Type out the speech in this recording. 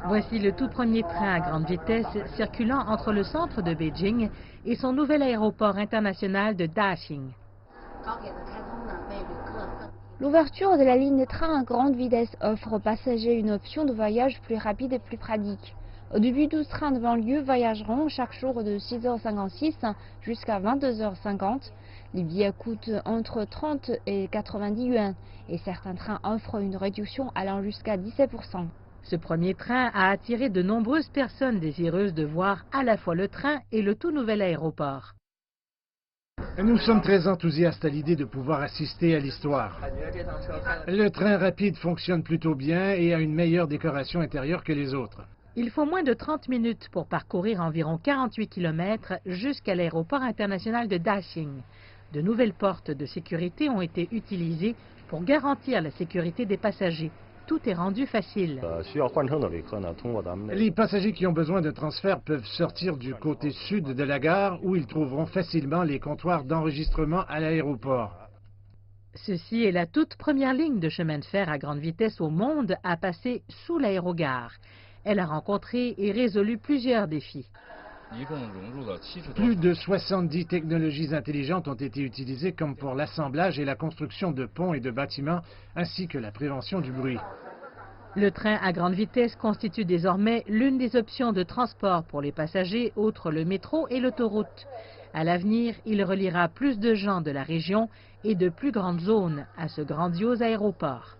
Voici le tout premier train à grande vitesse circulant entre le centre de Beijing et son nouvel aéroport international de Daxing. L'ouverture de la ligne de train à grande vitesse offre aux passagers une option de voyage plus rapide et plus pratique. Au début, 12 trains de banlieue voyageront chaque jour de 6h56 jusqu'à 22h50. Les billets coûtent entre 30 et 90 yuan et certains trains offrent une réduction allant jusqu'à 17%. Ce premier train a attiré de nombreuses personnes désireuses de voir à la fois le train et le tout nouvel aéroport. Nous sommes très enthousiastes à l'idée de pouvoir assister à l'histoire. Le train rapide fonctionne plutôt bien et a une meilleure décoration intérieure que les autres. Il faut moins de 30 minutes pour parcourir environ 48 km jusqu'à l'aéroport international de Daxing. De nouvelles portes de sécurité ont été utilisées pour garantir la sécurité des passagers. Tout est rendu facile. Les passagers qui ont besoin de transfert peuvent sortir du côté sud de la gare où ils trouveront facilement les comptoirs d'enregistrement à l'aéroport. Ceci est la toute première ligne de chemin de fer à grande vitesse au monde à passer sous l'aérogare. Elle a rencontré et résolu plusieurs défis. Plus de 70 technologies intelligentes ont été utilisées comme pour l'assemblage et la construction de ponts et de bâtiments, ainsi que la prévention du bruit. Le train à grande vitesse constitue désormais l'une des options de transport pour les passagers, outre le métro et l'autoroute. À l'avenir, il reliera plus de gens de la région et de plus grandes zones à ce grandiose aéroport.